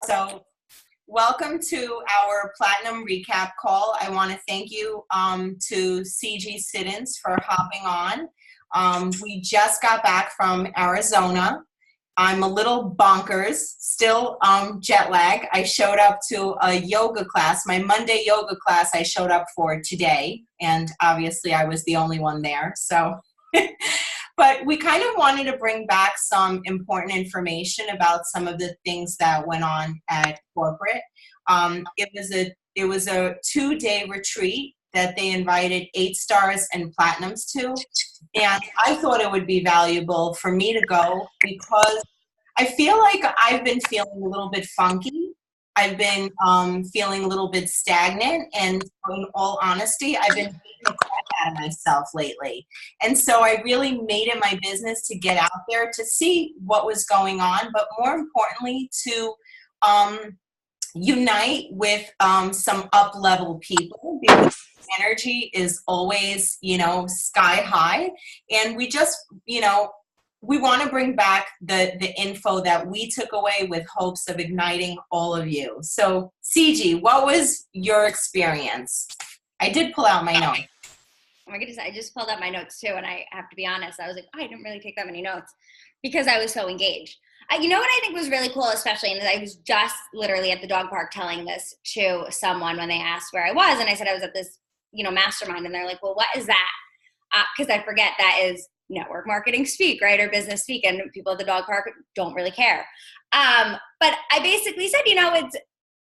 So welcome to our Platinum Recap call. I want to thank you to Ciji Siddons for hopping on. We just got back from Arizona. I'm a little bonkers, still jet lag. I showed up to a yoga class, my Monday yoga class I showed up for today, and obviously I was the only one there. So, but we kind of wanted to bring back some important information about some of the things that went on at corporate. It was a 2-day retreat that they invited 8 stars and platinums to. And I thought it would be valuable for me to go because I feel like I've been feeling a little bit funky. I've been feeling a little bit stagnant. And in all honesty, I've been beating the crap out of myself lately. And so I really made it my business to get out there to see what was going on, but more importantly, to unite with some up-level people because energy is always, sky high. And we just, we want to bring back the info that we took away with hopes of igniting all of you. So, Ciji, what was your experience? I did pull out my notes. Oh my goodness, I just pulled out my notes too, and I have to be honest, I was like, I didn't really take that many notes because I was so engaged. You know what I think was really cool, especially, and I was just literally at the dog park telling this to someone when they asked where I was, and I said I was at this, mastermind, and they're like, well, what is that? Because I forget that is network marketing speak, right, or business speak, and people at the dog park don't really care. But I basically said,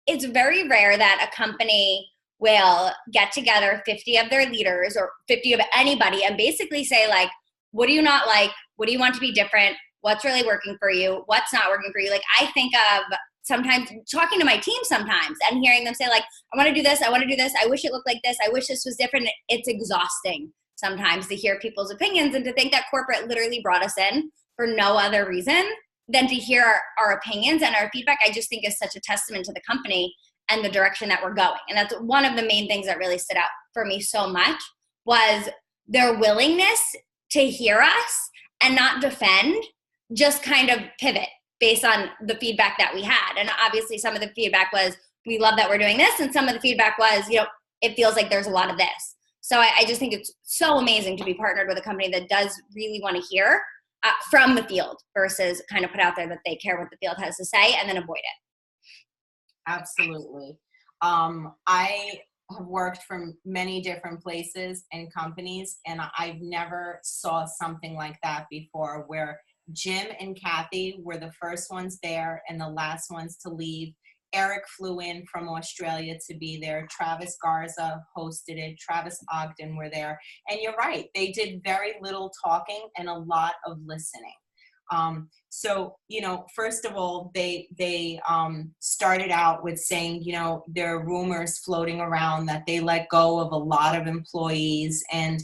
it's very rare that a company will get together 50 of their leaders or 50 of anybody and basically say, like, what do you not like? What do you want to be different? What's really working for you? What's not working for you? Like, I think of sometimes talking to my team sometimes and hearing them say, like, I want to do this. I want to do this. I wish it looked like this. I wish this was different. It's exhausting sometimes to hear people's opinions and to think that corporate literally brought us in for no other reason than to hear our opinions and our feedback. I just think is such a testament to the company and the direction that we're going. And that's one of the main things that really stood out for me so much was their willingness to hear us and not defend, just kind of pivot based on the feedback that we had. And obviously some of the feedback was, we love that we're doing this. And some of the feedback was, it feels like there's a lot of this. So I just think it's so amazing to be partnered with a company that does really want to hear from the field versus kind of put out there that they care what the field has to say and then avoid it. Absolutely. I have worked from many different places and companies, and I've never saw something like that before, where Jim and Kathy were the first ones there and the last ones to leave. Eric flew in from Australia to be there. Travis Garza hosted it. Travis Ogden were there. And you're right, they did very little talking and a lot of listening. So, first of all, they started out with saying, there are rumors floating around that they let go of a lot of employees. And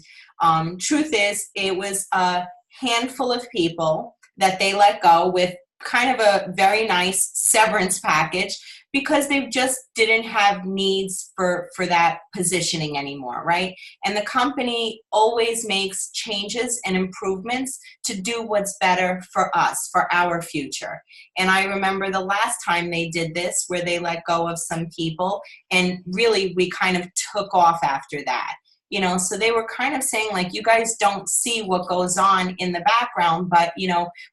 truth is, it was a handful of people that they let go with kind of a very nice severance package because they just didn't have needs for that positioning anymore, right? And the company always makes changes and improvements to do what's better for us, for our future. And I remember the last time they did this where they let go of some people and really we kind of took off after that. So they were kind of saying, like, you guys don't see what goes on in the background, but,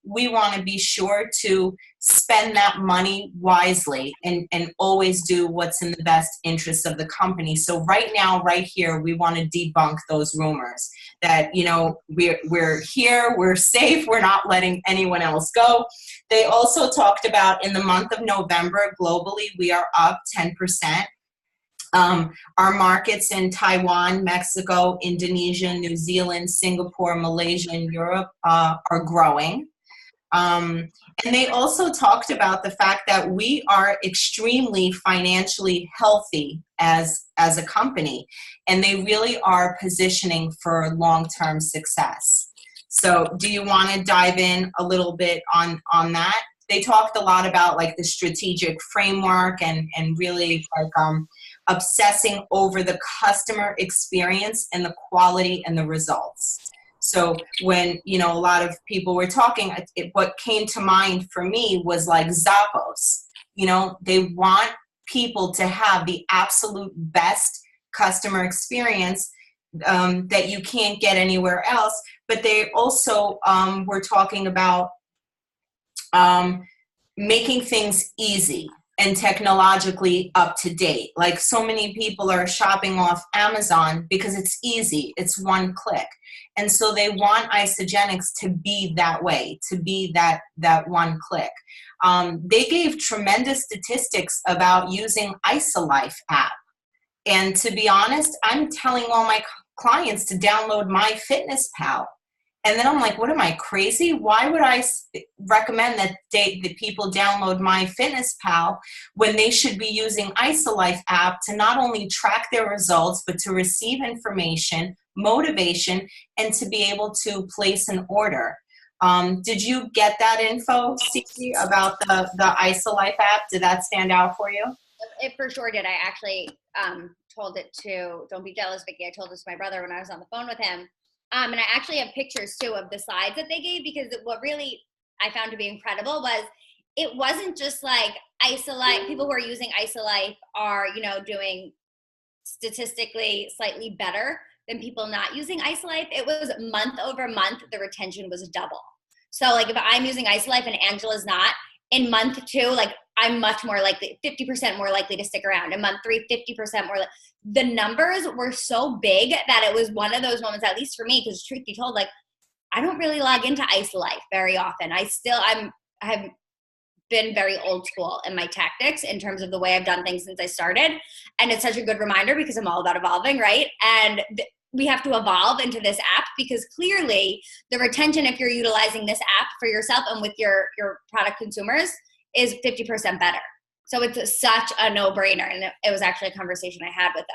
we want to be sure to spend that money wisely and always do what's in the best interest of the company. So right now, right here, we want to debunk those rumors that, we're here, we're safe, we're not letting anyone else go. They also talked about in the month of November, globally, we are up 10%. Our markets in Taiwan, Mexico, Indonesia, New Zealand, Singapore, Malaysia, and Europe are growing. And they also talked about the fact that we are extremely financially healthy as a company, and they really are positioning for long-term success. So do you want to dive in a little bit on that? They talked a lot about like the strategic framework and really like obsessing over the customer experience and the quality and the results. So when, a lot of people were talking, what came to mind for me was like Zappos. They want people to have the absolute best customer experience that you can't get anywhere else. But they also were talking about making things easy and technologically up to date. Like, so many people are shopping off Amazon because it's easy. It's one click. And so they want Isagenix to be that way, to be that one click. They gave tremendous statistics about using IsaLife app. And to be honest, I'm telling all my clients to download MyFitnessPal. And then I'm like, what am I, crazy? Why would I recommend that people download MyFitnessPal when they should be using IsaLife app to not only track their results, but to receive information, motivation, and to be able to place an order? Did you get that info, Ciji, about the IsaLife app? Did that stand out for you? It for sure did. I actually told it to, don't be jealous, Vicki, I told this to my brother when I was on the phone with him. And I actually have pictures too of the slides that they gave, because what really I found to be incredible was it wasn't just like IsaLife, people who are using IsaLife are, doing statistically slightly better than people not using IsaLife. It was month over month, the retention was double. So like if I'm using IsaLife and Angela's not, in month 2, like I'm much more likely, 50% more likely to stick around. In month 3, 50% more. The numbers were so big that it was one of those moments, at least for me, because truth be told, like I don't really log into IsaLife very often. I have been very old school in my tactics in terms of the way I've done things since I started. And it's such a good reminder because I'm all about evolving, right? And we have to evolve into this app, because clearly the retention, if you're utilizing this app for yourself and with your product consumers, is 50% better. So it's such a no-brainer. And it was actually a conversation I had with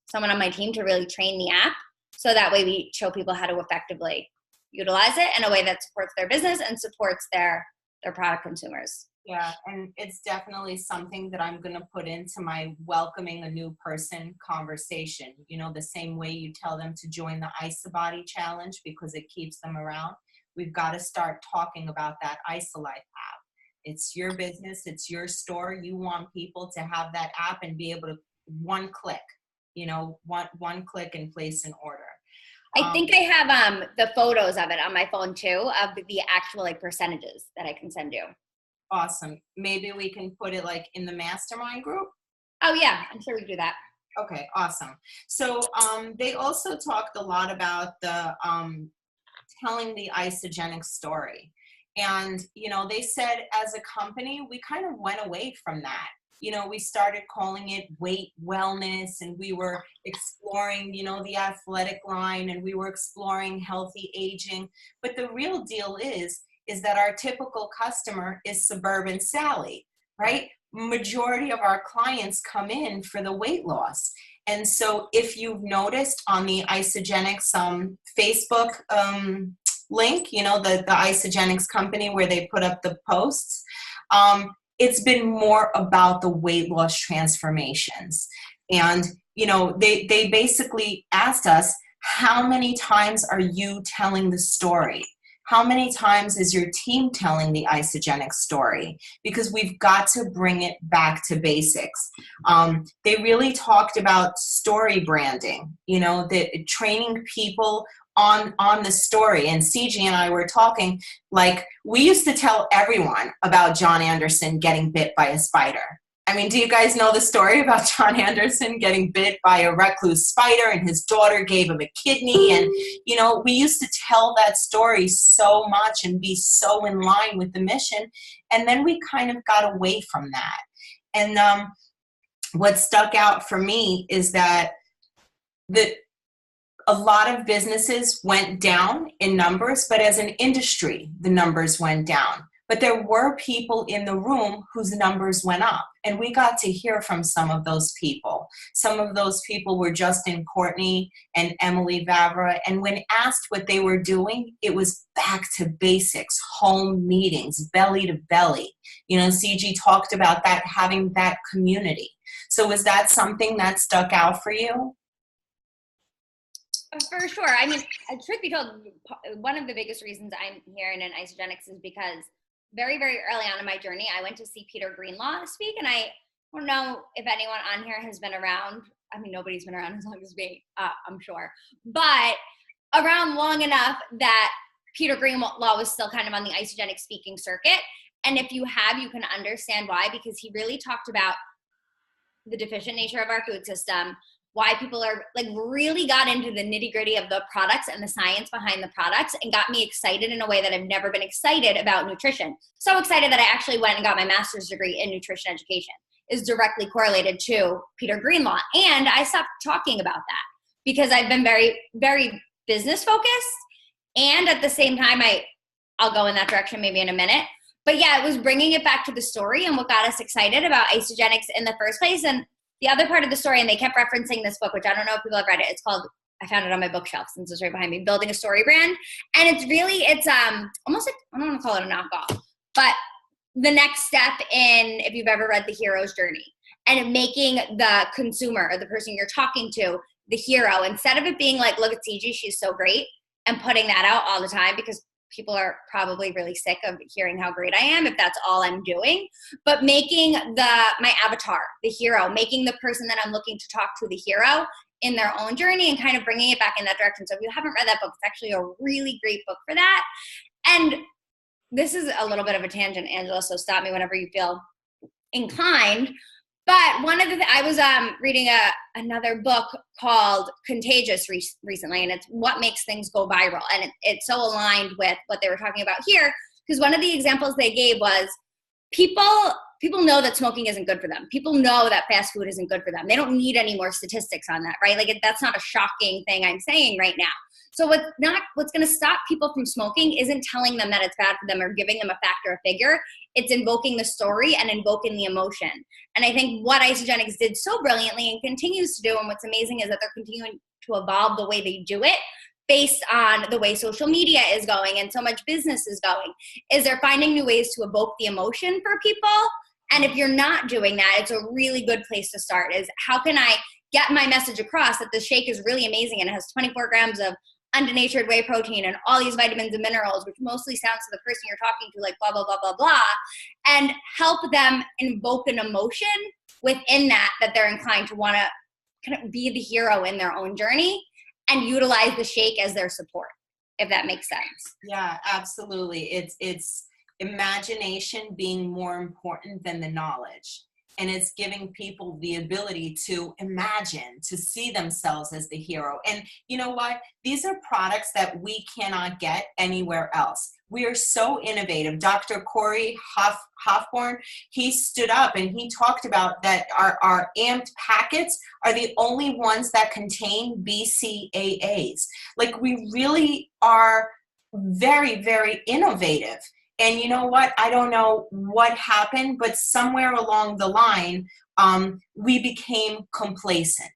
someone on my team to really train the app, so that way we show people how to effectively utilize it in a way that supports their business and supports their product consumers. Yeah, and it's definitely something that I'm going to put into my welcoming a new person conversation. The same way you tell them to join the IsaBody challenge because it keeps them around. We've got to start talking about that IsaLife app. It's your business. It's your store. You want people to have that app and be able to one click, one click and place an order. I think I have the photos of it on my phone too, of the actual like percentages that I can send you. Awesome. Maybe we can put it like in the mastermind group. Oh yeah, I'm sure we can do that. Okay, awesome. So they also talked a lot about the telling the Isagenix story. And, they said as a company, we kind of went away from that. We started calling it weight wellness, and we were exploring, the athletic line, and we were exploring healthy aging. But the real deal is that our typical customer is suburban Sally, right? Majority of our clients come in for the weight loss. And so if you've noticed on the Isagenix Facebook link, the Isagenix company where they put up the posts, it's been more about the weight loss transformations. And, they basically asked us, how many times are you telling the story? How many times is your team telling the Isagenix story? Because we've got to bring it back to basics. They really talked about story branding, the training people on the story. And Ciji and I were talking, like, we used to tell everyone about John Anderson getting bit by a spider. I mean, do you guys know the story about John Anderson getting bit by a recluse spider and his daughter gave him a kidney? And, we used to tell that story so much and be so in line with the mission. And then we kind of got away from that. And what stuck out for me is that a lot of businesses went down in numbers, but as an industry, the numbers went down. But there were people in the room whose numbers went up. And we got to hear from some of those people. Some of those people were Justin Courtney and Emily Vavra. And when asked what they were doing, it was back to basics, home meetings, belly to belly. Ciji talked about that, having that community. So was that something that stuck out for you? For sure. I mean, truth be told, one of the biggest reasons I'm here in an Isagenix is because very, very early on in my journey, I went to see Peter Greenlaw speak, and I don't know if anyone on here has been around. I mean, nobody's been around as long as me, I'm sure, but around long enough that Peter Greenlaw was still kind of on the isogenic speaking circuit. And if you have, you can understand why, because he really talked about the deficient nature of our food system, why people are like really got into the nitty gritty of the products and the science behind the products, and got me excited in a way that I've never been excited about nutrition. So excited that I actually went and got my master's degree in nutrition education is directly correlated to Peter Greenlaw. And I stopped talking about that because I've been very, very business focused. And at the same time, I'll go in that direction maybe in a minute. But yeah, it was bringing it back to the story and what got us excited about isogenics in the first place. And the other part of the story, and they kept referencing this book, which I don't know if people have read it. It's called, I found it on my bookshelf since it's right behind me, Building a Story Brand. And it's almost like, I don't want to call it a knockoff, but the next step in, if you've ever read The Hero's Journey, and making the consumer or the person you're talking to the hero, instead of it being like, look at Ciji, she's so great, and putting that out all the time, because people are probably really sick of hearing how great I am if that's all I'm doing. But making my avatar the hero, making the person that I'm looking to talk to the hero in their own journey, and kind of bringing it back in that direction. So if you haven't read that book, it's actually a really great book for that. And this is a little bit of a tangent, Angela, so stop me whenever you feel inclined. But one of the I was reading another book called Contagious recently, and it's what makes things go viral. And it's so aligned with what they were talking about here, because one of the examples they gave was people know that smoking isn't good for them. People know that fast food isn't good for them. They don't need any more statistics on that, right? Like that's not a shocking thing I'm saying right now. So what's going to stop people from smoking isn't telling them that it's bad for them or giving them a fact or a figure. It's invoking the story and invoking the emotion. And I think what Isogenics did so brilliantly and continues to do, and what's amazing is that they're continuing to evolve the way they do it based on the way social media is going and so much business is going, is they're finding new ways to evoke the emotion for people. And if you're not doing that, it's a really good place to start, is how can I get my message across that the shake is really amazing and it has 24 grams of undenatured whey protein and all these vitamins and minerals, which mostly sounds to the person you're talking to like blah, blah, blah, blah, blah, and help them invoke an emotion within that they're inclined to want to kind of be the hero in their own journey and utilize the shake as their support, if that makes sense. Yeah, absolutely. It's imagination being more important than the knowledge. And it's giving people the ability to imagine, to see themselves as the hero. And you know what? These are products that we cannot get anywhere else. We are so innovative. Dr. Corey Hofborn, he stood up and he talked about that our amped packets are the only ones that contain BCAAs. Like, we really are very, very innovative. And you know what? I don't know what happened, but somewhere along the line, we became complacent,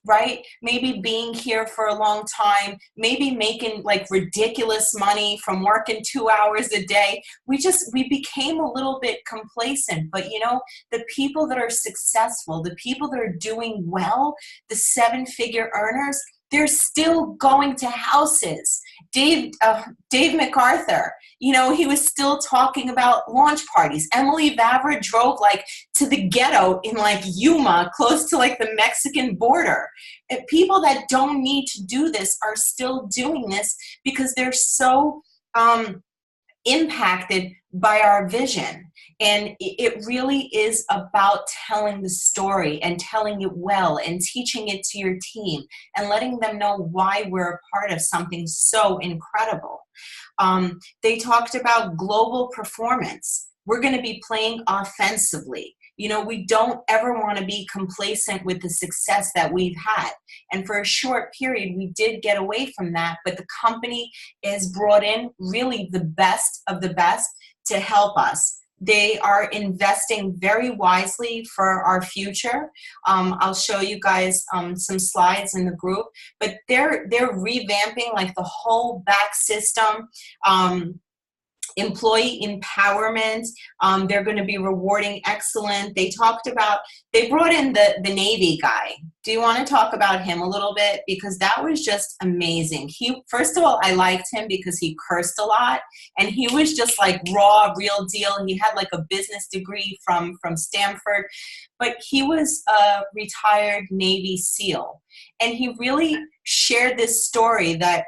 right? Maybe being here for a long time, maybe making like ridiculous money from working 2 hours a day. We became a little bit complacent. But you know, the people that are successful, the people that are doing well, the 7-figure earners, they're still going to houses. Dave MacArthur, you know, he was still talking about launch parties. Emily Vavra drove like to the ghetto in like Yuma, close to like the Mexican border. And people that don't need to do this are still doing this because they're so impacted by our vision. And it really is about telling the story and telling it well and teaching it to your team and letting them know why we're a part of something so incredible. They talked about global performance. We're going to be playing offensively. You know, we don't ever want to be complacent with the success that we've had. And for a short period, we did get away from that, but the company has brought in really the best of the best to help us. They are investing very wisely for our future. I'll show you guys some slides in the group, but they're revamping like the whole back system. employee empowerment. They're going to be rewarding excellence. They brought in the Navy guy. Do you want to talk about him a little bit? Because that was just amazing. First of all, I liked him because he cursed a lot, and he was just like raw, real deal. He had like a business degree from Stanford, but he was a retired Navy SEAL, and he really shared this story that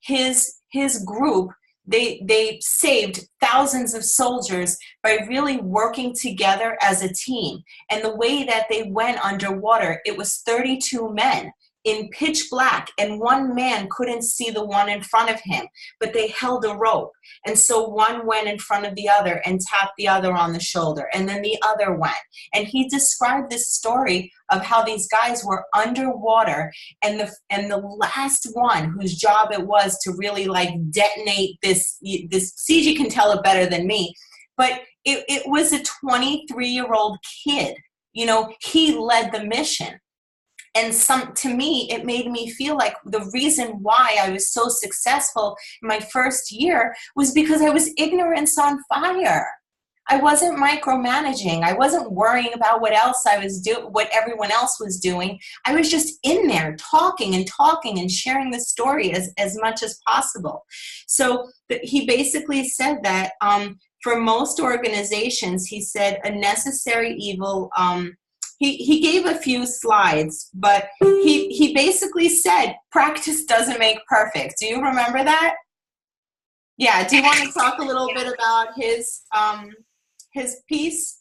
his group, they saved thousands of soldiers by really working together as a team. And the way that they went underwater, it was 32 men in pitch black, and one man couldn't see the one in front of him, but they held a rope. And so one went in front of the other and tapped the other on the shoulder, and then the other went. And he described this story of how these guys were underwater, and the last one whose job it was to really like detonate this Ciji can tell it better than me, but it was a 23-year-old kid. You know, he led the mission. And to me, it made me feel like the reason why I was so successful in my first year was because I was ignorance on fire. I wasn't micromanaging. I wasn't worrying about what everyone else was doing. I was just in there talking and sharing the story as much as possible. So he basically said that for most organizations, he said a necessary evil. He gave a few slides, but he basically said practice doesn't make perfect. Do you remember that? Yeah. Do you want to talk a little bit about his piece?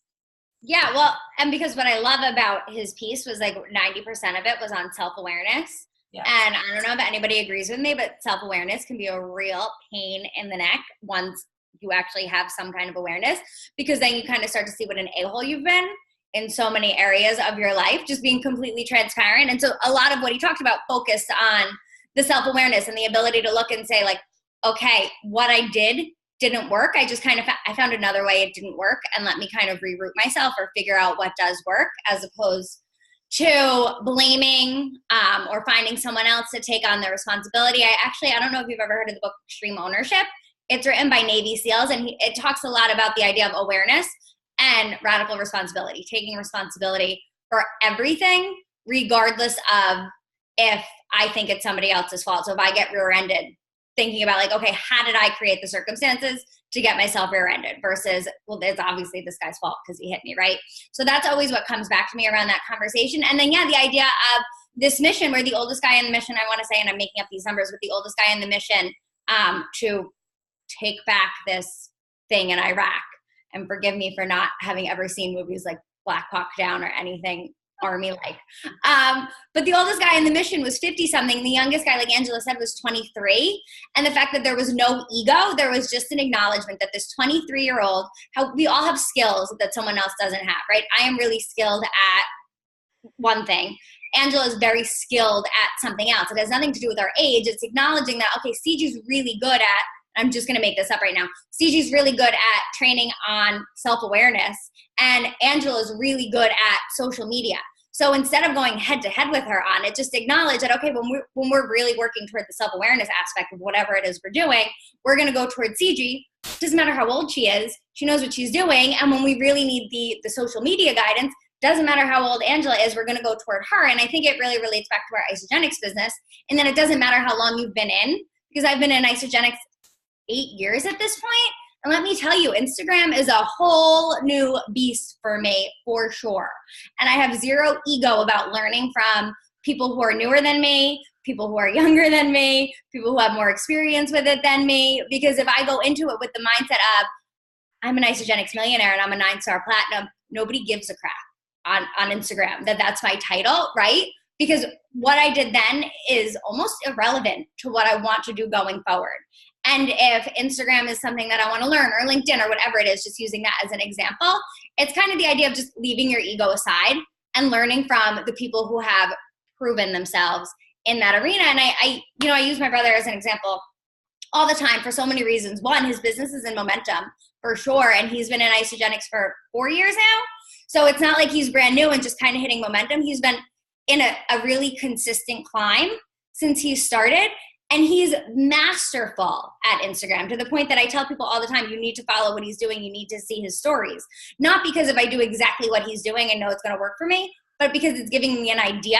Yeah, well, and because what I love about his piece was like 90% of it was on self-awareness. Yeah. And I don't know if anybody agrees with me, but self-awareness can be a real pain in the neck once you actually have some kind of awareness, because then you kind of start to see what an a-hole you've been in so many areas of your life, just being completely transparent. And so a lot of what he talked about focused on the self-awareness and the ability to look and say like, okay, what I didn't work. I just kind of, I found another way it didn't work, and let me kind of reroute myself or figure out what does work, as opposed to blaming or finding someone else to take on the responsibility. I don't know if you've ever heard of the book Extreme Ownership. It's written by Navy SEALs, and it talks a lot about the idea of awareness and radical responsibility, taking responsibility for everything, regardless of if I think it's somebody else's fault. So if I get rear-ended, thinking about like, okay, how did I create the circumstances to get myself rear-ended versus, well, it's obviously this guy's fault because he hit me, right? So that's always what comes back to me around that conversation. And then, yeah, the idea of this mission where the oldest guy in the mission, I want to say, and I'm making up these numbers, but the oldest guy in the mission to take back this thing in Iraq. And forgive me for not having ever seen movies like Black Hawk Down or anything Army-like. But the oldest guy in the mission was 50-something. The youngest guy, like Angela said, was 23. And the fact that there was no ego, there was just an acknowledgement that this 23-year-old, how we all have skills that someone else doesn't have, right? I am really skilled at one thing. Angela is very skilled at something else. It has nothing to do with our age. It's acknowledging that, okay, Ciji's really good at, I'm just going to make this up right now. Ciji's really good at training on self-awareness, and Angela's really good at social media. So instead of going head to head with her on it, just acknowledge that, okay, when we're really working toward the self-awareness aspect of whatever it is we're doing, we're going to go toward Ciji. Doesn't matter how old she is. She knows what she's doing. And when we really need the social media guidance, doesn't matter how old Angela is, we're going to go toward her. And I think it really relates back to our Isogenics business. And then it doesn't matter how long you've been in, because I've been in Isogenics 8 years at this point. And let me tell you, Instagram is a whole new beast for me, for sure. And I have zero ego about learning from people who are newer than me, people who are younger than me, people who have more experience with it than me. Because if I go into it with the mindset of, I'm an Isogenics millionaire and I'm a 9-star platinum, nobody gives a crap on Instagram that's my title, right? Because what I did then is almost irrelevant to what I want to do going forward. And if Instagram is something that I want to learn, or LinkedIn or whatever it is, just using that as an example, it's kind of the idea of just leaving your ego aside and learning from the people who have proven themselves in that arena. And I use my brother as an example all the time for so many reasons. One, his business is in momentum for sure. And he's been in Isogenics for 4 years now. So it's not like he's brand new and just kind of hitting momentum. He's been in a really consistent climb since he started. And he's masterful at Instagram, to the point that I tell people all the time, you need to follow what he's doing. You need to see his stories. Not because if I do exactly what he's doing, I know it's going to work for me, but because it's giving me an idea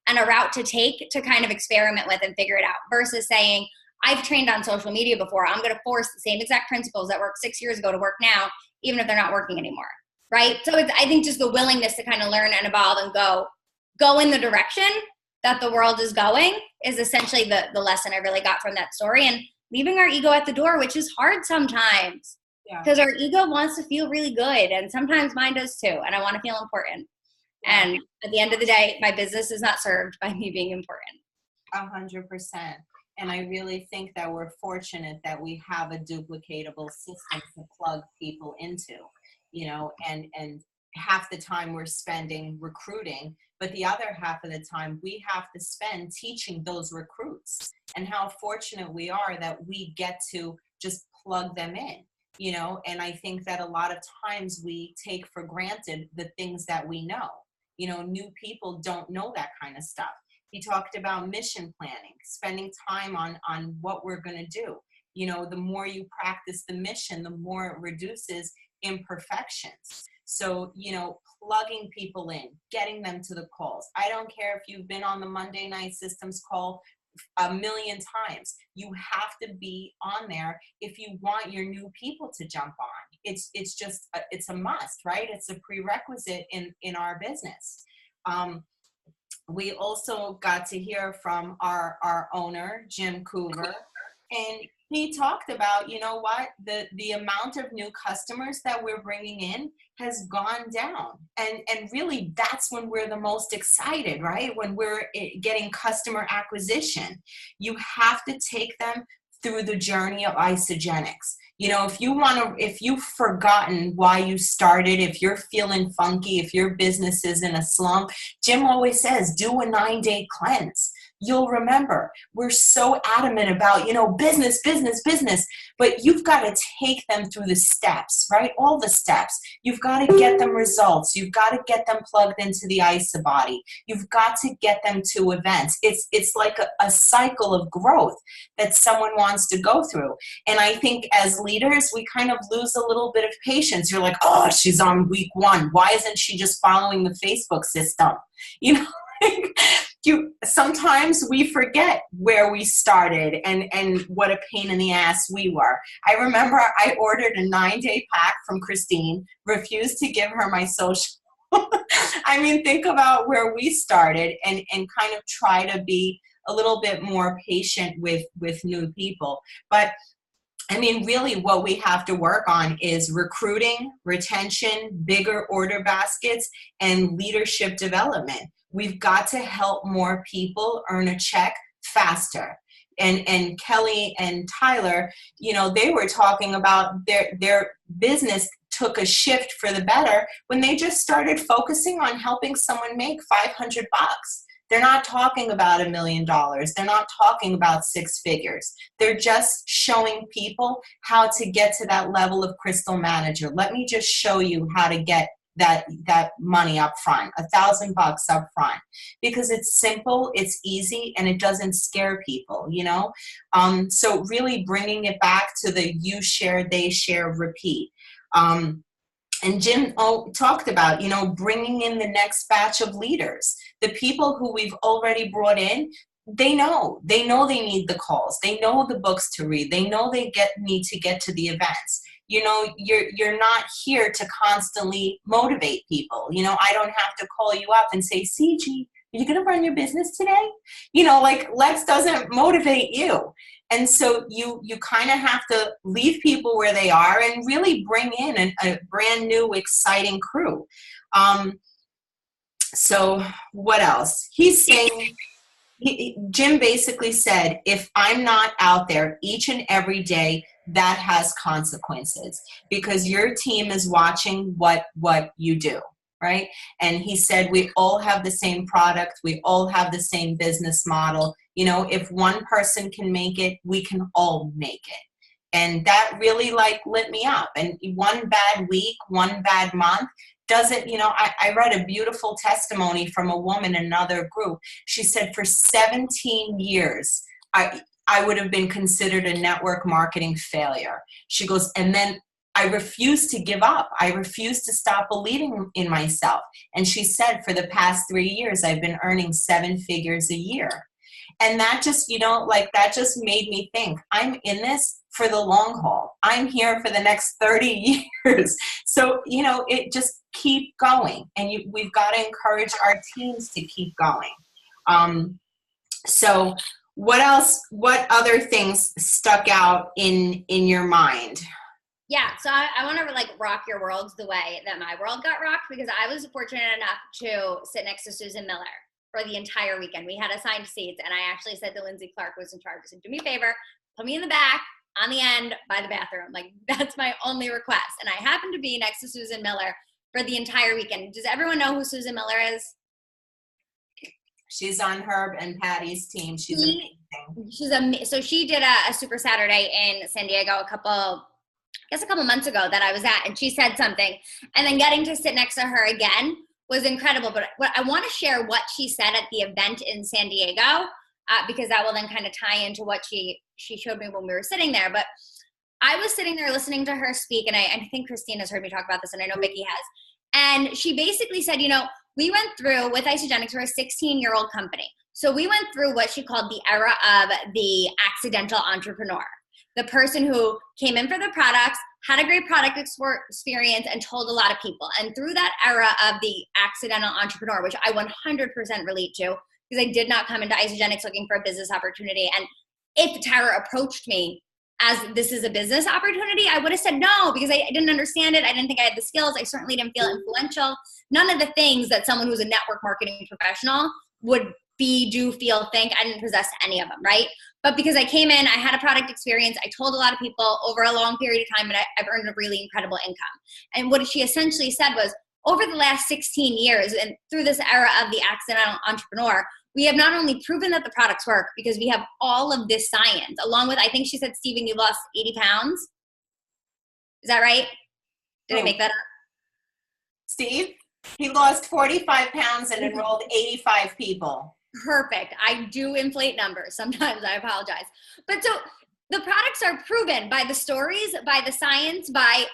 and a route to take to kind of experiment with and figure it out, versus saying, I've trained on social media before, I'm going to force the same exact principles that worked 6 years ago to work now, even if they're not working anymore. Right? So it's, I think, just the willingness to kind of learn and evolve and go in the direction that the world is going is essentially the lesson I really got from that story. And leaving our ego at the door, which is hard sometimes, because our ego wants to feel really good. And sometimes mine does too. And I want to feel important. Yeah. And at the end of the day, my business is not served by me being important. 100%. And I really think that we're fortunate that we have a duplicatable system to plug people into, and half the time we're spending recruiting, but the other half of the time we have to spend teaching those recruits, and how fortunate we are that we get to just plug them in, and I think that a lot of times we take for granted the things that we know. New people don't know that kind of stuff. He talked about mission planning, spending time on what we're going to do. The more you practice the mission, the more it reduces imperfections. So, plugging people in, getting them to the calls. I don't care if you've been on the Monday Night Systems call a million times. You have to be on there if you want your new people to jump on. It's just, it's a must, right? It's a prerequisite in our business. We also got to hear from our owner, Jim Coover, and he talked about, the amount of new customers that we're bringing in has gone down. And really, that's when we're the most excited, right? When we're getting customer acquisition. You have to take them through the journey of isogenics. If you've forgotten why you started, if you're feeling funky, if your business is in a slump, Jim always says, do a 9-day cleanse. You'll remember. We're so adamant about, business, business, business, but you've got to take them through the steps, right? All the steps. You've got to get them results. You've got to get them plugged into the IsaBody. You've got to get them to events. It's like a cycle of growth that someone wants to go through. And I think as leaders, we kind of lose a little bit of patience. You're like, oh, she's on week 1. Why isn't she just following the Facebook system? Sometimes we forget where we started and what a pain in the ass we were. I remember I ordered a 9-day pack from Christine, refused to give her my social. I mean, think about where we started and kind of try to be a little bit more patient with new people. But I mean, really what we have to work on is recruiting, retention, bigger order baskets, and leadership development. We've got to help more people earn a check faster. And Kelly and Tyler, they were talking about their business took a shift for the better when they just started focusing on helping someone make $500. They're not talking about $1 million. They're not talking about 6 figures. They're just showing people how to get to that level of crystal manager. Let me just show you how to get that money up front, $1,000 up front, because it's simple, it's easy, and it doesn't scare people, So really bringing it back to the you share, they share, repeat. And Jim talked about, bringing in the next batch of leaders. The people who we've already brought in, they know they need the calls. They know the books to read. They know they need to get to the events. You're not here to constantly motivate people. I don't have to call you up and say, Ciji, are you going to run your business today? Lex doesn't motivate you. And so you kind of have to leave people where they are and really bring in a brand new, exciting crew. So what else? He's saying, Jim basically said, if I'm not out there each and every day, that has consequences because your team is watching what you do, right? And he said, we all have the same product. We all have the same business model. If one person can make it, we can all make it. And that really lit me up. And one bad week, one bad month doesn't, I read a beautiful testimony from a woman in another group. She said, for 17 years, I would have been considered a network marketing failure. She goes, and then I refused to give up. I refused to stop believing in myself. And she said, for the past 3 years, I've been earning 7 figures a year. And that just, like that just made me think, I'm in this for the long haul. I'm here for the next 30 years. So, it just keep going. And we've got to encourage our teams to keep going. So what else, what other things stuck out in your mind? Yeah, so I want to like rock your worlds the way that my world got rocked, because I was fortunate enough to sit next to Susan Miller for the entire weekend. We had assigned seats, and I actually said to Lindsay Clark, who was in charge, I said, do me a favor, put me in the back, on the end, by the bathroom. Like, that's my only request. And I happened to be next to Susan Miller for the entire weekend. Does everyone know who Susan Miller is? She's on Herb and Patty's team. She's amazing. So she did a Super Saturday in San Diego a couple months ago that I was at, and she said something, and then getting to sit next to her again was incredible. But I want to share what she said at the event in San Diego, because that will then kind of tie into what she showed me when we were sitting there. But I was sitting there listening to her speak, and I think Christine has heard me talk about this, and I know Vicki has. And she basically said, we went through with Isogenics, we're a 16-year-old company. So we went through what she called the era of the accidental entrepreneur. The person who came in for the products, had a great product experience, and told a lot of people. And through that era of the accidental entrepreneur, which I 100% relate to, because I did not come into Isogenics looking for a business opportunity. And if Tara approached me as this is a business opportunity, I would have said no, because I didn't understand it. I didn't think I had the skills. I certainly didn't feel influential. None of the things that someone who's a network marketing professional would be, do, feel, think. I didn't possess any of them, right? But because I came in, I had a product experience, I told a lot of people over a long period of time, and I've earned a really incredible income. And what she essentially said was, over the last 16 years, and through this era of the accidental entrepreneur, we have not only proven that the products work, because we have all of this science, along with, I think she said, Stephen, you lost 80 pounds. Is that right? Did I make that up? Steve? He lost 45 pounds and enrolled 85 people. Perfect. I do inflate numbers sometimes. I apologize. But so the products are proven by the stories, by the science, by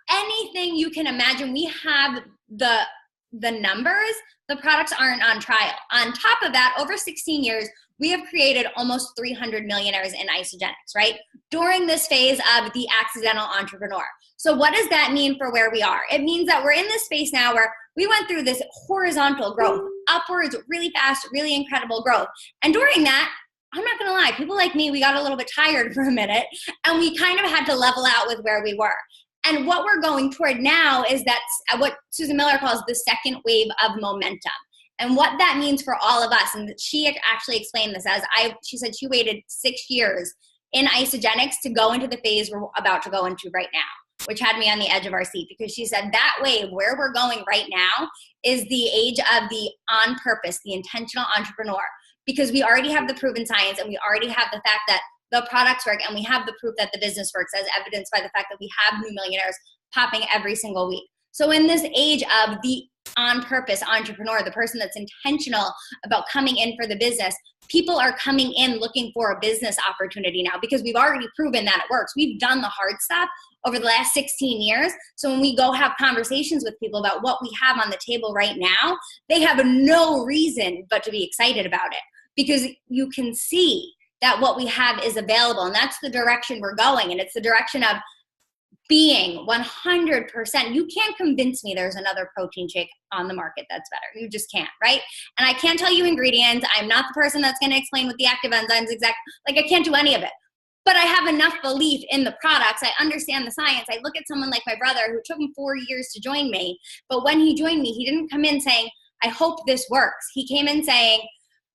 anything you can imagine. We have the numbers. The products aren't on trial. On top of that, over 16 years, we have created almost 300 millionaires in Isogenics, right? During this phase of the accidental entrepreneur. So what does that mean for where we are? It means that we're in this space now where we went through this horizontal growth, upwards, really fast, really incredible growth. And during that, I'm not gonna lie, people like me, we got a little bit tired for a minute, and we kind of had to level out with where we were. And what we're going toward now is that's what Susan Miller calls the second wave of momentum. And what that means for all of us, and she actually explained this as she said she waited 6 years in Isogenics to go into the phase we're about to go into right now, which had me on the edge of our seat, because she said that wave where we're going right now is the age of the on purpose, the intentional entrepreneur, because we already have the proven science, and we already have the fact that the products work, and we have the proof that the business works, as evidenced by the fact that we have new millionaires popping every single week. So in this age of the on purpose entrepreneur, the person that's intentional about coming in for the business, people are coming in looking for a business opportunity now, because we've already proven that it works. We've done the hard stuff over the last 16 years. So when we go have conversations with people about what we have on the table right now, they have no reason but to be excited about it, because you can see that what we have is available, and that's the direction we're going. And it's the direction of being 100%. You can't convince me there's another protein shake on the market that's better. You just can't, right? And I can't tell you ingredients. I'm not the person that's going to explain what the active enzymes I can't do any of it. But I have enough belief in the products. I understand the science. I look at someone like my brother, who took him 4 years to join me. But when he joined me, he didn't come in saying, I hope this works. He came in saying,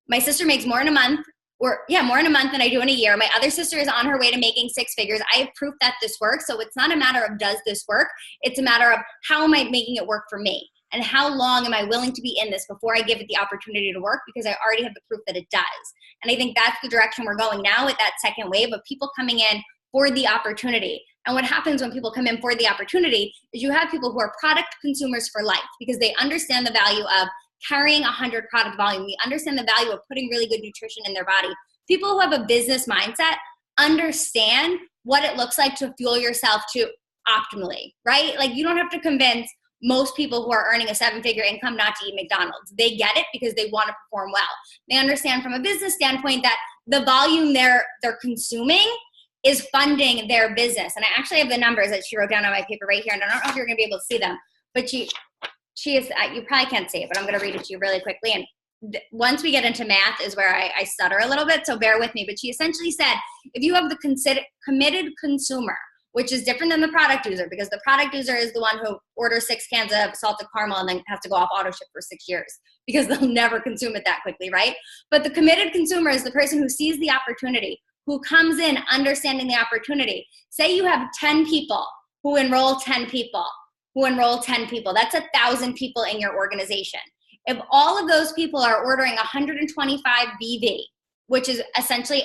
my sister makes more in a month than I do in a year. My other sister is on her way to making 6 figures. I have proof that this works. So it's not a matter of does this work? It's a matter of how am I making it work for me? And how long am I willing to be in this before I give it the opportunity to work? Because I already have the proof that it does. And I think that's the direction we're going now with that second wave of people coming in for the opportunity. And what happens when people come in for the opportunity is you have people who are product consumers for life, because they understand the value of carrying 100 product volume. They understand the value of putting really good nutrition in their body. people who have a business mindset understand what it looks like to fuel yourself to optimally, right? Like you don't have to convince most people who are earning a 7-figure income not to eat McDonald's. They get it because they want to perform well. They understand from a business standpoint that the volume they're consuming is funding their business. And I actually have the numbers that she wrote down on my paper right here. And I don't know if you're going to be able to see them, but she is, you probably can't see it, but I'm going to read it to you really quickly. And once we get into math is where I stutter a little bit, so bear with me. But she essentially said, if you have the committed consumer, which is different than the product user, because the product user is the one who orders 6 cans of salted caramel and then has to go off auto ship for 6 years because they'll never consume it that quickly, right? But the committed consumer is the person who sees the opportunity, who comes in understanding the opportunity. Say you have 10 people who enroll 10 people, That's 1,000 people in your organization. If all of those people are ordering 125 BV, which is essentially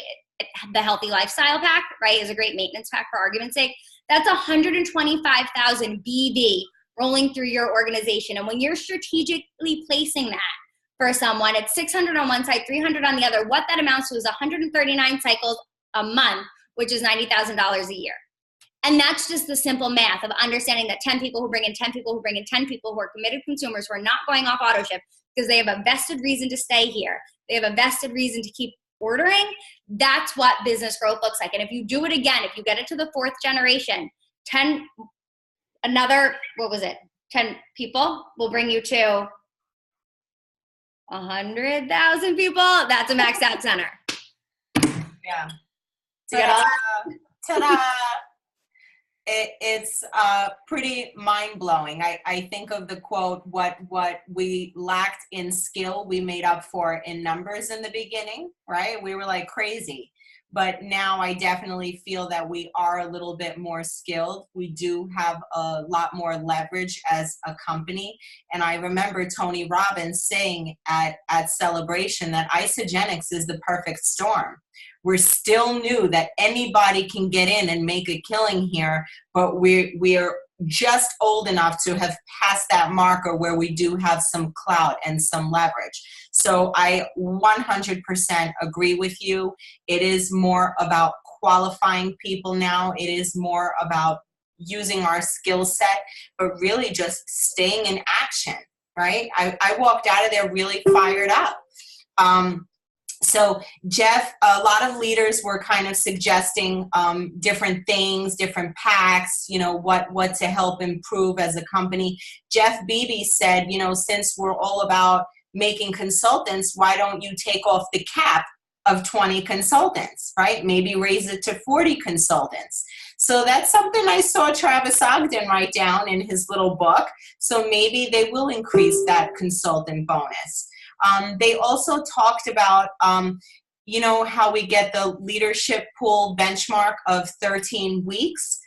the healthy lifestyle pack, right, is a great maintenance pack for argument's sake, that's 125,000 BV rolling through your organization. And when you're strategically placing that for someone, it's 600 on one side, 300 on the other. What that amounts to is 139 cycles a month, which is $90,000 a year. And that's just the simple math of understanding that 10 people who bring in 10 people who bring in 10 people who are committed consumers who are not going off auto ship because they have a vested reason to stay here. They have a vested reason to keep ordering. That's what business growth looks like. And if you do it again, if you get it to the 4th generation, 10 people will bring you to 100,000 people. That's a max out center. Yeah. Ta-da! It's pretty mind-blowing. I think of the quote, what we lacked in skill, we made up for in numbers in the beginning, right? We were like crazy. But now I definitely feel that we are a little bit more skilled. We do have a lot more leverage as a company. And I remember Tony Robbins saying at Celebration that isogenics is the perfect storm. We're still new that anybody can get in and make a killing here, but we're just old enough to have passed that marker where we do have some clout and some leverage. So I 100% agree with you. It is more about qualifying people now. It is more about using our skill set, but really just staying in action, right? I walked out of there really fired up. So Jeff, a lot of leaders were kind of suggesting different things, different packs, what to help improve as a company. Jeff Beebe said, since we're all about making consultants, why don't you take off the cap of 20 consultants, right? Maybe raise it to 40 consultants. So that's something I saw Travis Ogden write down in his little book. So maybe they will increase that consultant bonus. They also talked about, how we get the leadership pool benchmark of 13 weeks.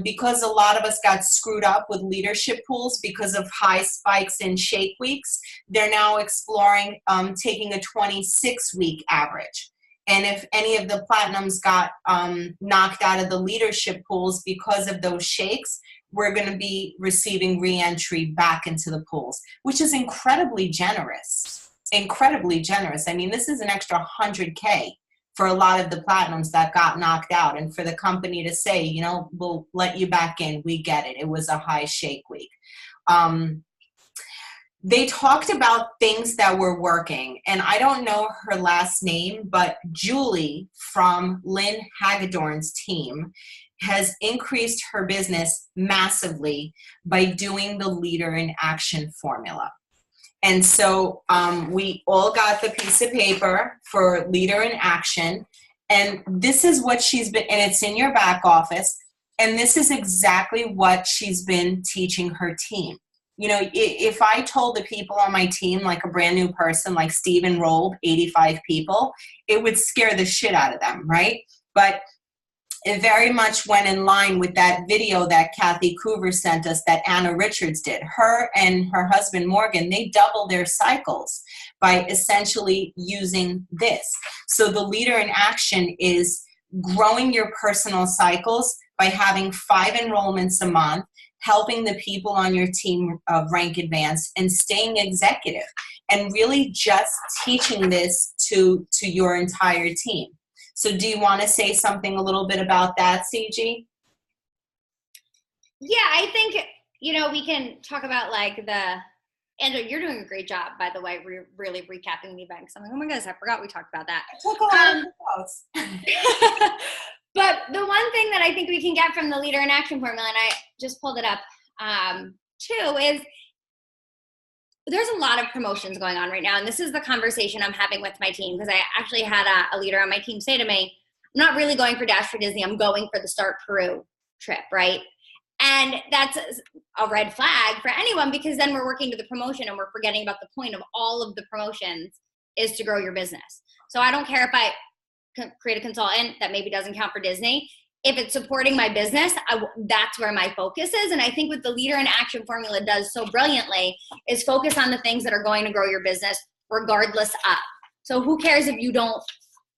Because a lot of us got screwed up with leadership pools because of high spikes in shake weeks, they're now exploring taking a 26-week average. And if any of the platinums got knocked out of the leadership pools because of those shakes, we're going to be receiving re-entry back into the pools, which is incredibly generous. Incredibly generous. I mean, this is an extra $100K for a lot of the platinums that got knocked out. And for the company to say, we'll let you back in, we get it. It was a high shake week. They talked about things that were working. And I don't know her last name, but Julie from Lynn Hagedorn's team has increased her business massively by doing the Leader in Action formula. And so we all got the piece of paper for Leader in Action. And this is what she's been, and it's in your back office. And this is exactly what she's been teaching her team. If I told the people on my team, like a brand new person, like Steve enrolled 85 people, it would scare the shit out of them, right? But it very much went in line with that video that Kathy Coover sent us that Anna Richards did. Her and her husband, Morgan, they double their cycles by essentially using this. So the Leader in Action is growing your personal cycles by having 5 enrollments a month, helping the people on your team rank advance, and staying executive, and really just teaching this to your entire team. So do you want to say something a little bit about that, Ciji? Yeah, I think, we can talk about like Andrew, you're doing a great job, by the way, really recapping the event. Because I'm like, oh my goodness, I forgot we talked about that. I took a lot of notes. But the one thing that I think we can get from the Leader in Action formula, and I just pulled it up too, is there's a lot of promotions going on right now. And this is the conversation I'm having with my team, because I actually had a leader on my team say to me, I'm not really going for Dash for Disney. I'm going for the Start Peru trip, right? And that's a red flag for anyone, because then we're working to the promotion and we're forgetting about the point of all of the promotions is to grow your business. So I don't care if I create a consultant that maybe doesn't count for Disney. If it's supporting my business, that's where my focus is. And I think what the Leader in Action formula does so brilliantly is focus on the things that are going to grow your business regardless of. So who cares if you don't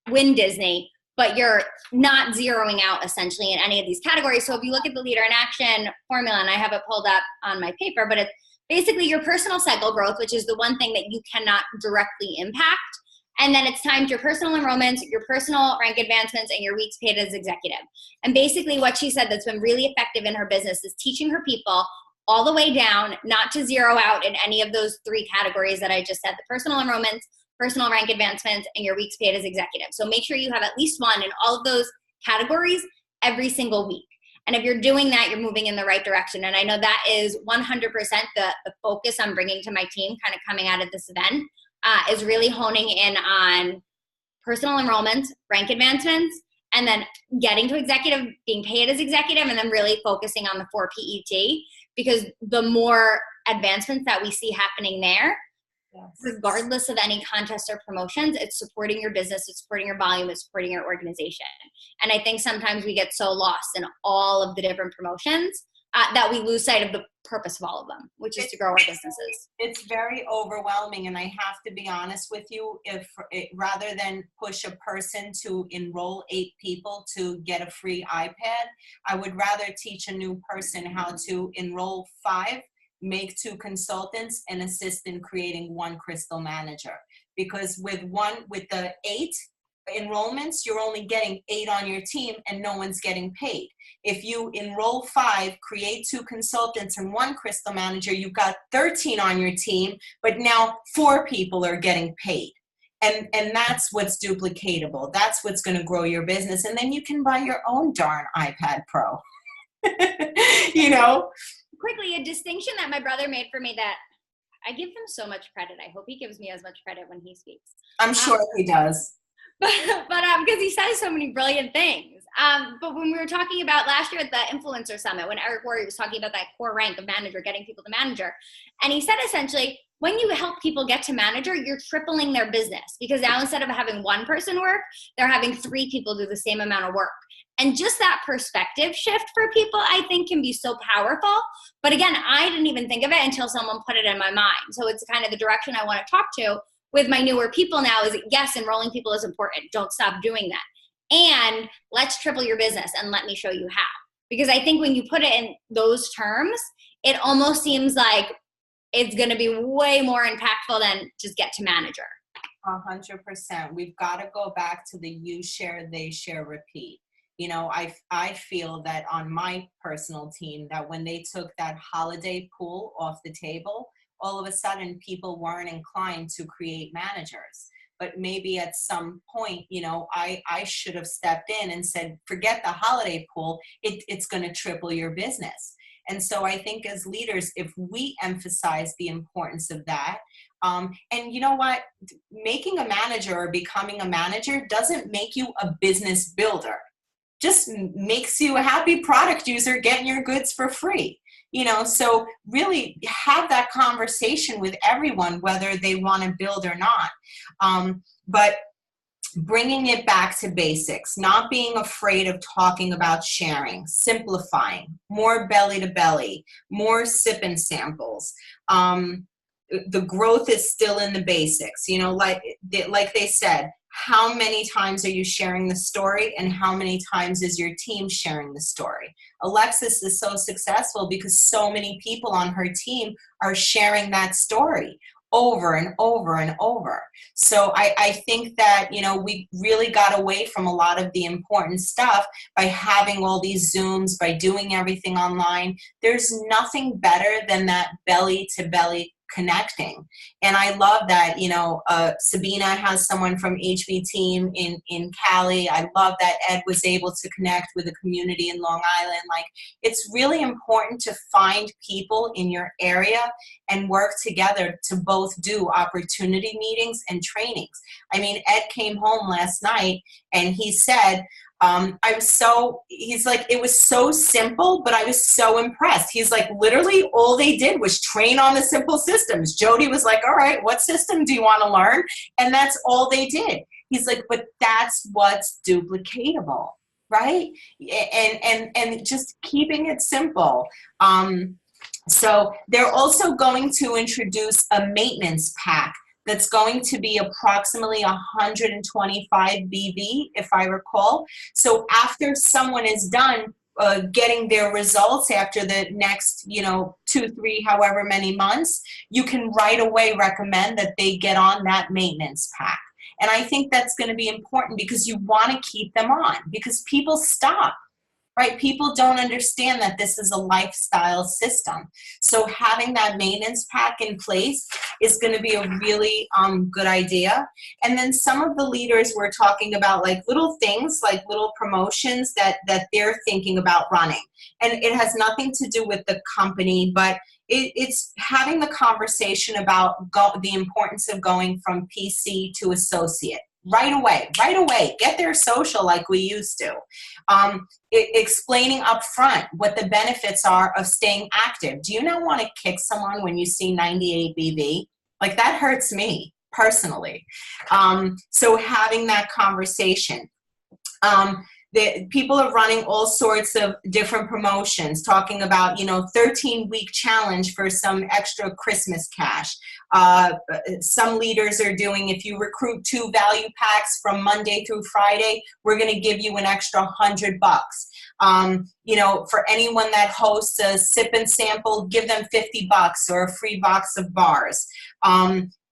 win Disney, but you're not zeroing out essentially in any of these categories. So if you look at the Leader in Action formula, and I have it pulled up on my paper, but it's basically your personal cycle growth, which is the one thing that you cannot directly impact. And then it's timed your personal enrollments, your personal rank advancements, and your weeks paid as executive. And basically what she said that's been really effective in her business is teaching her people all the way down, not to zero out in any of those three categories that I just said, the personal enrollments, personal rank advancements, and your weeks paid as executive. So make sure you have at least one in all of those categories every single week. And if you're doing that, you're moving in the right direction. And I know that is 100% the focus I'm bringing to my team kind of coming out of this event. Is really honing in on personal enrollments, rank advancements, and then getting to executive, being paid as executive, and then really focusing on the 4 PET, because the more advancements that we see happening there, yes, regardless of any contest or promotions, it's supporting your business, it's supporting your volume, it's supporting your organization. And I think sometimes we get so lost in all of the different promotions that we lose sight of the purpose of all of them, which is to grow our businesses. It's very overwhelming, and I have to be honest with you, rather than push a person to enroll 8 people to get a free iPad, I would rather teach a new person how to enroll 5, make 2 consultants, and assist in creating 1 crystal manager. Because with the 8 enrollments, you're only getting 8 on your team and no one's getting paid. If you enroll 5, create 2 consultants and 1 crystal manager, you've got 13 on your team, but now 4 people are getting paid. And that's what's duplicatable. That's what's going to grow your business. And then you can buy your own darn iPad Pro. Quickly, a distinction that my brother made for me that I give him so much credit. I hope he gives me as much credit when he speaks. I'm sure he does. But because he says so many brilliant things. But when we were talking about last year at the Influencer Summit, when Eric Worre was talking about that core rank of manager, getting people to manager, and he said essentially, when you help people get to manager, you're tripling their business, because now instead of having 1 person work, they're having 3 people do the same amount of work. And just that perspective shift for people, I think, can be so powerful. But again, I didn't even think of it until someone put it in my mind. So it's kind of the direction I want to talk to with my newer people now is, yes, enrolling people is important. Don't stop doing that. And let's triple your business, and let me show you how. Because I think when you put it in those terms, it almost seems like it's going to be way more impactful than just get to manager. 100%. We've got to go back to the you share, they share, repeat. I feel that on my personal team, that when they took that holiday pool off the table, all of a sudden people weren't inclined to create managers. But maybe at some point, I should have stepped in and said, forget the holiday pool, it's going to triple your business. And so I think as leaders, if we emphasize the importance of that, and you know what, making a manager or becoming a manager doesn't make you a business builder. Just makes you a happy product user getting your goods for free. So really have that conversation with everyone, whether they want to build or not. But bringing it back to basics, not being afraid of talking about sharing, simplifying, more belly to belly, more sip and samples, the growth is still in the basics. You know, like they said, how many times are you sharing the story, and how many times is your team sharing the story? Alexis is so successful because so many people on her team are sharing that story over and over and over. So I think that, you know, we really got away from a lot of the important stuff by having all these Zooms, by doing everything online. There's nothing better than that belly to belly connecting. And I love that, you know, Sabina has someone from HB team in Cali. I love that Ed was able to connect with a community in Long Island. Like, it's really important to find people in your area and work together to both do opportunity meetings and trainings. I mean, Ed came home last night and he said, he's like, it was so simple, but I was so impressed. He's like, literally all they did was train on the simple systems. Jody was like, all right, what system do you want to learn? And that's all they did. He's like, but that's what's duplicatable, right? And just keeping it simple. So they're also going to introduce a maintenance pack that's going to be approximately 125 BV, if I recall. So after someone is done getting their results after the next, you know, 2, 3, however many months, you can right away recommend that they get on that maintenance pack. And I think that's going to be important because you want to keep them on, because people stop. Right? People don't understand that this is a lifestyle system. So having that maintenance pack in place is going to be a really good idea. And then some of the leaders were talking about like little things, like little promotions that they're thinking about running. And it has nothing to do with the company, but it's having the conversation about the importance of going from PC to associate. Right away, get their social like we used to. Explaining up front what the benefits are of staying active. Do you not want to kick someone when you see 98 BV? Like, that hurts me personally. So having that conversation. People are running all sorts of different promotions, talking about, you know, 13-week challenge for some extra Christmas cash. Some leaders are doing, if you recruit 2 value packs from Monday through Friday, we're going to give you an extra $100. You know, for anyone that hosts a sip and sample, give them $50 or a free box of bars.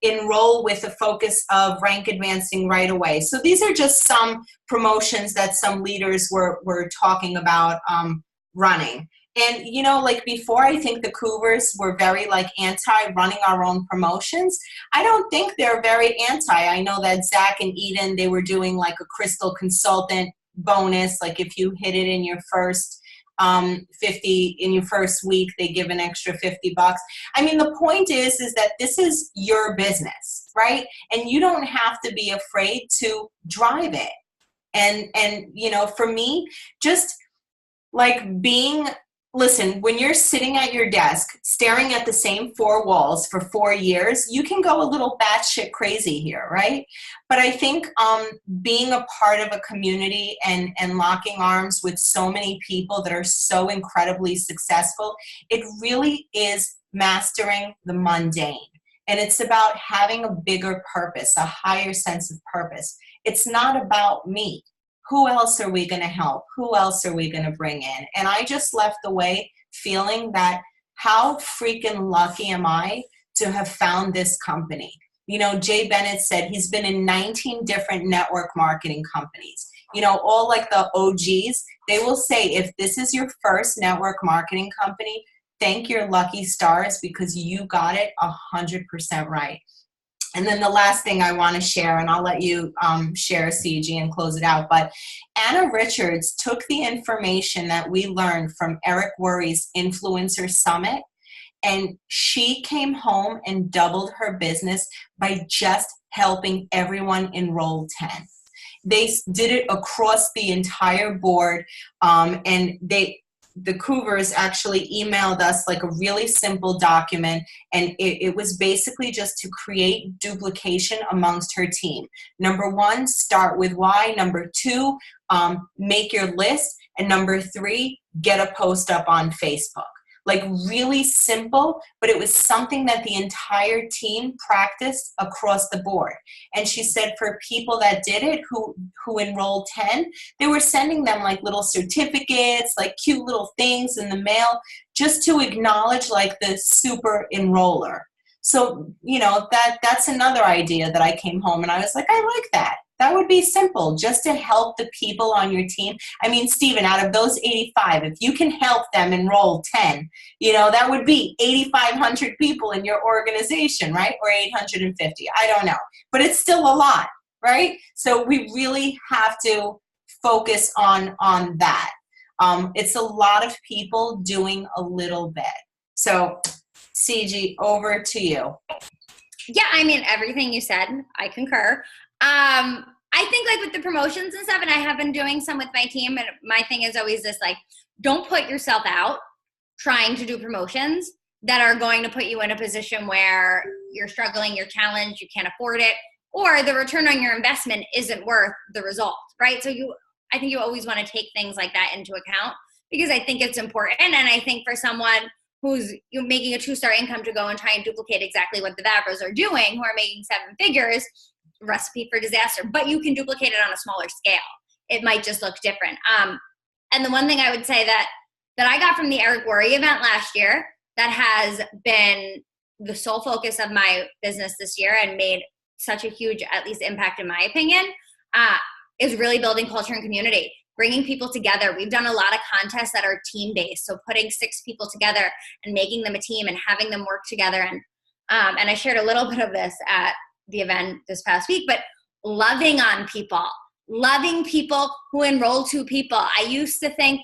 Enroll with a focus of rank advancing right away. So these are just some promotions that some leaders were talking about running. And, you know, like before, I think the Cougars were very like anti running our own promotions. I don't think they're very anti. I know that Zach and Eden, they were doing like a crystal consultant bonus. Like if you hit it in your first 50 in your first week, they give an extra $50. I mean, the point is that this is your business, right? And you don't have to be afraid to drive it. And you know, for me, just like listen, when you're sitting at your desk staring at the same 4 walls for 4 years, you can go a little batshit crazy here, right? But I think being a part of a community and locking arms with so many people that are so incredibly successful, it really is mastering the mundane. And it's about having a bigger purpose, a higher sense of purpose. It's not about me. Who else are we going to help? Who else are we going to bring in? And I just left the way feeling that how freaking lucky am I to have found this company? You know, Jay Bennett said he's been in 19 different network marketing companies. You know, all like the OGs, they will say, if this is your first network marketing company, thank your lucky stars because you got it 100% right. And then the last thing I want to share, and I'll let you share, Ciji, and close it out, but Anna Richards took the information that we learned from Eric Worre's Influencer Summit, and she came home and doubled her business by just helping everyone enroll 10. They did it across the entire board, and the Cougars actually emailed us like a really simple document, and it was basically just to create duplication amongst her team. Number 1, start with why. Number 2, make your list. And number 3, get a post up on Facebook. like really simple, but it was something that the entire team practiced across the board. And she said for people that did it, who enrolled 10, they were sending them like little certificates, like cute little things in the mail, just to acknowledge like the super enroller. So, you know, that's another idea that I came home and I was like, I like that. That would be simple, just to help the people on your team. I mean, Stephen, out of those 85, if you can help them enroll 10, you know, that would be 8,500 people in your organization, right? Or 850, I don't know. But it's still a lot, right? So we really have to focus on that. It's a lot of people doing a little bit. So, Ciji, over to you. Yeah, I mean, everything you said, I concur. I think like with the promotions and stuff, and I have been doing some with my team, and my thing is always this, like, don't put yourself out trying to do promotions that are going to put you in a position where you're struggling, you're challenged, you can't afford it, or the return on your investment isn't worth the result, right? So I think you always want to take things like that into account, because I think it's important. And I think for someone who's making a 2-star income to go and try and duplicate exactly what the Vavros are doing, who are making 7 figures, recipe for disaster. But you can duplicate it on a smaller scale. It might just look different. And the one thing I would say that I got from the Eric Worre event last year that has been the sole focus of my business this year and made such a huge, at least, impact in my opinion, is really building culture and community. Bringing people together. We've done a lot of contests that are team-based. So putting 6 people together and making them a team and having them work together. And I shared a little bit of this at the event this past week, but loving on people, loving people who enroll 2 people. I used to think,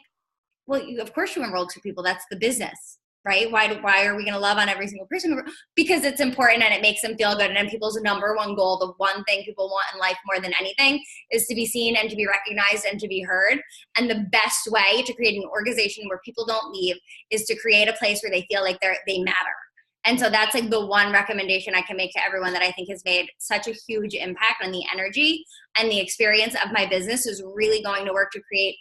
well, of course you enroll 2 people. That's the business, right? Why are we going to love on every single person? Because it's important and it makes them feel good. And then people's number one goal, the one thing people want in life more than anything, is to be seen and to be recognized and to be heard. And the best way to create an organization where people don't leave is to create a place where they feel like they matter. And so that's like the one recommendation I can make to everyone that I think has made such a huge impact on the energy and the experience of my business, is really going to work to create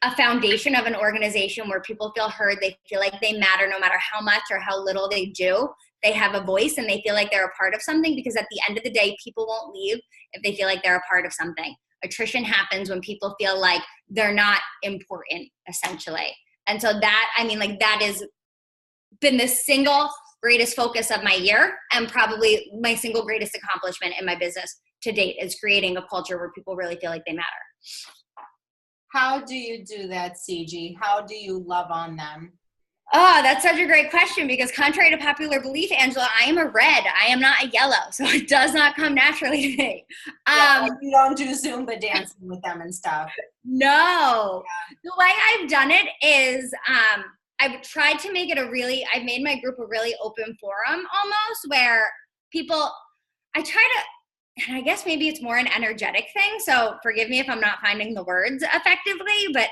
a foundation of an organization where people feel heard. They feel like they matter no matter how much or how little they do. They have a voice and they feel like they're a part of something, because at the end of the day, people won't leave if they feel like they're a part of something. Attrition happens when people feel like they're not important, essentially. And so that, I mean, like, that has been the single greatest focus of my year, and probably my single greatest accomplishment in my business to date, is creating a culture where people really feel like they matter. How do you do that, Ciji? How do you love on them? Oh, that's such a great question, because contrary to popular belief, Angela, I am a red. I am not a yellow. So it does not come naturally to me. Like you don't do Zumba dancing with them and stuff. No. Yeah. The way I've done it is I've tried to make it I've made my group a really open forum almost, where people, and I guess maybe it's more an energetic thing, so forgive me if I'm not finding the words effectively, but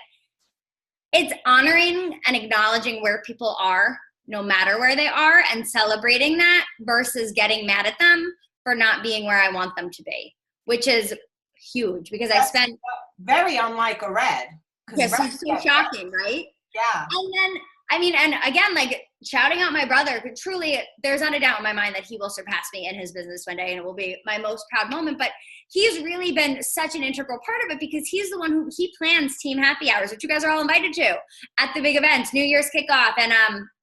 it's honoring and acknowledging where people are, no matter where they are, and celebrating that, versus getting mad at them for not being where I want them to be, which is huge, because I spent very unlike a red. Yes, it's so shocking, right? Yeah. And then, I mean, and again, like, shouting out my brother, truly, there's not a doubt in my mind that he will surpass me in his business one day, and it will be my most proud moment. But he's really been such an integral part of it, because he's the one he plans team happy hours, which you guys are all invited to, at the big events, New Year's kickoff and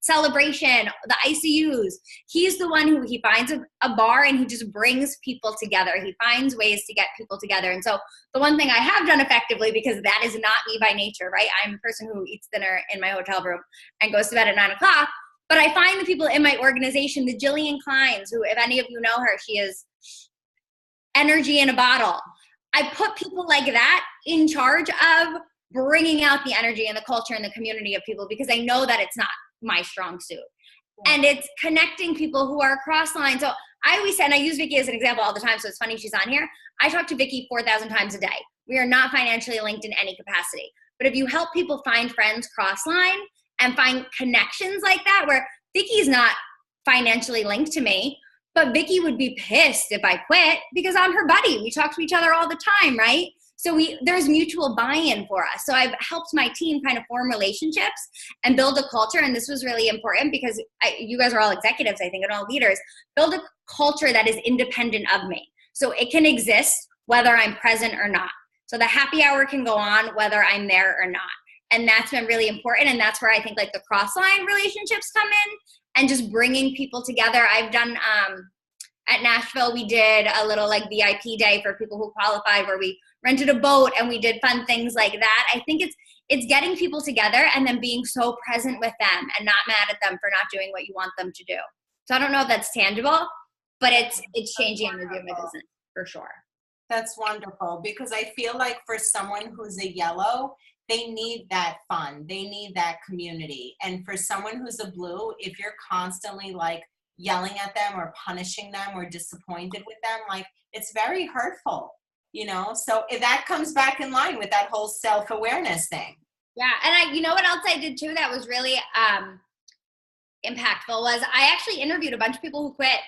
celebration, the ICUs. He's the one who, he finds a bar and he just brings people together. He finds ways to get people together. And so the one thing I have done effectively, because that is not me by nature, right? I'm a person who eats dinner in my hotel room and goes to bed at 9 o'clock. But I find the people in my organization, the Jillian Kleins, who, if any of you know her, she is energy in a bottle. I put people like that in charge of bringing out the energy and the culture and the community of people, because I know that it's not my strong suit. Yeah. And it's connecting people who are across the line. So I always say, and I use Vicky as an example all the time, so it's funny she's on here. I talk to Vicky 4,000 times a day. We are not financially linked in any capacity. But if you help people find friends cross line and find connections like that, where Vicky's not financially linked to me, but Vicky would be pissed if I quit, because I'm her buddy. We talk to each other all the time, right? So there's mutual buy-in for us. So I've helped my team kind of form relationships and build a culture. And this was really important because you guys are all executives, I think, and all leaders. Build a culture that is independent of me. So it can exist whether I'm present or not. So the happy hour can go on whether I'm there or not. And that's been really important. And that's where I think like the cross-line relationships come in and just bringing people together. I've done, at Nashville, we did a little like VIP day for people who qualified where we rented a boat and we did fun things like that. I think it's getting people together and then being so present with them and not mad at them for not doing what you want them to do. So I don't know if that's tangible, but it's changing and reviewing my business for sure. That's wonderful, because I feel like for someone who's a yellow, they need that fun. They need that community. And for someone who's a blue, if you're constantly like yelling at them or punishing them or disappointed with them, like it's very hurtful, you know? So if that comes back in line with that whole self-awareness thing. Yeah. And you know what else I did too that was really impactful was I actually interviewed a bunch of people who quit.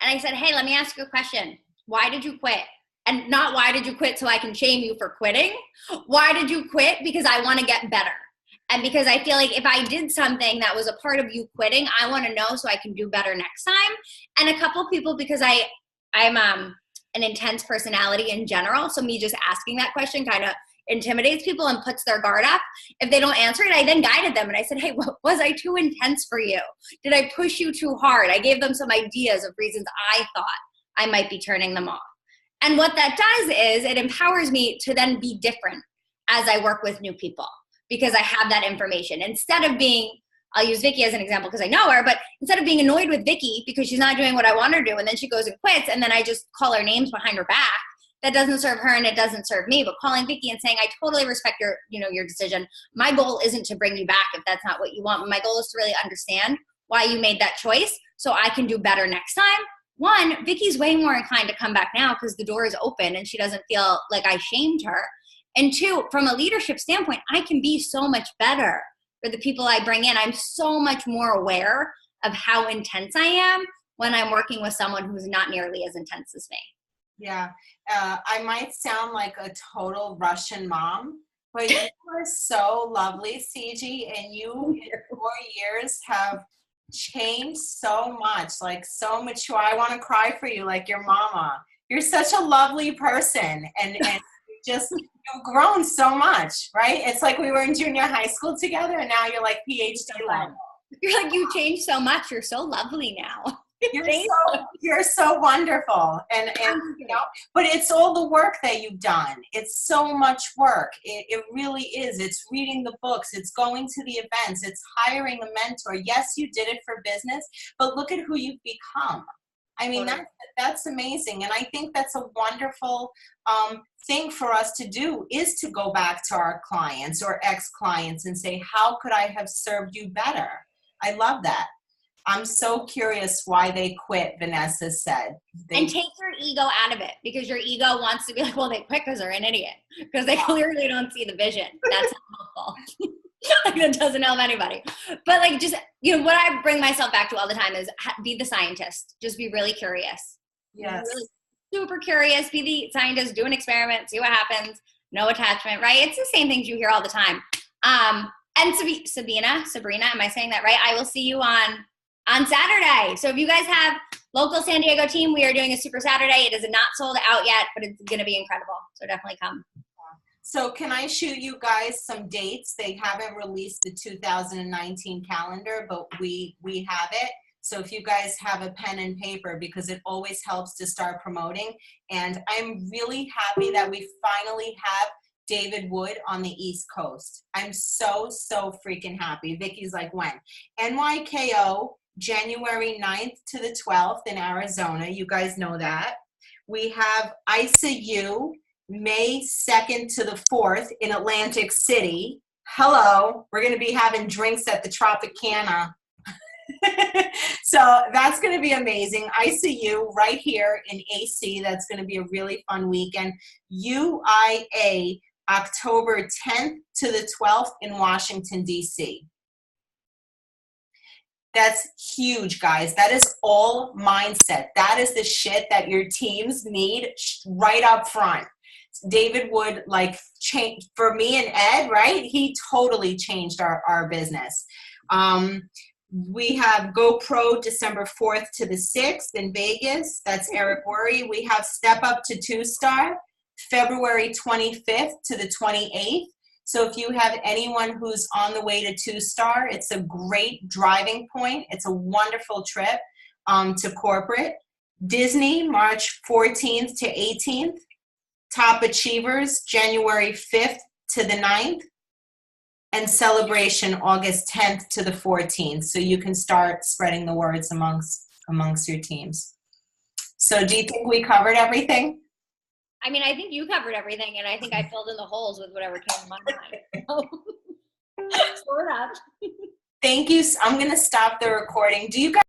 And I said, hey, let me ask you a question. Why did you quit? And not why did you quit so I can shame you for quitting? Why did you quit? Because I want to get better. And because I feel like if I did something that was a part of you quitting, I want to know so I can do better next time. And a couple people, because I'm an intense personality in general, so me just asking that question kind of intimidates people and puts their guard up. If they don't answer it, I then guided them and I said, hey, was I too intense for you? Did I push you too hard? I gave them some ideas of reasons I thought I might be turning them off. And what that does is it empowers me to then be different as I work with new people because I have that information. Instead of being, I'll use Vicky as an example because I know her, but instead of being annoyed with Vicky because she's not doing what I want her to do and then she goes and quits and then I just call her names behind her back, that doesn't serve her and it doesn't serve me. But calling Vicky and saying, I totally respect your decision. My goal isn't to bring you back if that's not what you want. My goal is to really understand why you made that choice so I can do better next time. One, Vicky's way more inclined to come back now because the door is open and she doesn't feel like I shamed her. And two, from a leadership standpoint, I can be so much better for the people I bring in. I'm so much more aware of how intense I am when I'm working with someone who's not nearly as intense as me. Yeah, I might sound like a total Russian mom, but you are so lovely, Ciji, and you in 4 years have changed so much, like so mature. I want to cry for you like your mama. You're such a lovely person, and you've grown so much, right? It's like we were in junior high school together, and now you're like PhD level. You're like, you changed so much. You're so lovely now. You're so wonderful, and you know, but it's all the work that you've done. It's so much work. It really is. It's reading the books. It's going to the events. It's hiring a mentor. Yes, you did it for business, but look at who you've become. I mean, that's amazing, and I think that's a wonderful thing for us to do is to go back to our clients or ex-clients and say, how could I have served you better? I love that. I'm so curious why they quit, Vanessa said. And take your ego out of it because your ego wants to be like, well, they quit because they're an idiot because they clearly don't see the vision. That's helpful. Like, that doesn't help anybody. But like, just, what I bring myself back to all the time is be the scientist. Just be really curious. Yes. Really super curious. Be the scientist, do an experiment, see what happens. No attachment, right? It's the same things you hear all the time. And Sabrina, am I saying that right? I will see you on Saturday. So if you guys have local San Diego team, we are doing a Super Saturday. It is not sold out yet, but it's going to be incredible. So definitely come. So can I shoot you guys some dates? They haven't released the 2019 calendar, but we have it. So if you guys have a pen and paper, because it always helps to start promoting. And I'm really happy that we finally have David Wood on the East Coast. I'm so freaking happy. Vicky's like, when? NYKO, January 9th to the 12th in Arizona. You guys know that. We have ICU, May 2nd to the 4th in Atlantic City. Hello. We're going to be having drinks at the Tropicana. So that's going to be amazing. ICU right here in AC. That's going to be a really fun weekend. UIA, October 10th to the 12th in Washington, D.C. That's huge, guys. That is all mindset. That is the shit that your teams need right up front. David Wood, like, change for me and Ed, right? He totally changed our business. We have GoPro December 4th to the 6th in Vegas. That's Eric Worre. We have Step Up to 2-Star February 25th to the 28th. So if you have anyone who's on the way to 2-Star, it's a great driving point. It's a wonderful trip to corporate. Disney, March 14th to 18th. Top Achievers, January 5th to the 9th. And Celebration, August 10th to the 14th. So you can start spreading the words amongst your teams. So do you think we covered everything? I mean, I think you covered everything, and I think I filled in the holes with whatever came to my mind. So we're up. Thank you. I'm going to stop the recording. Do you guys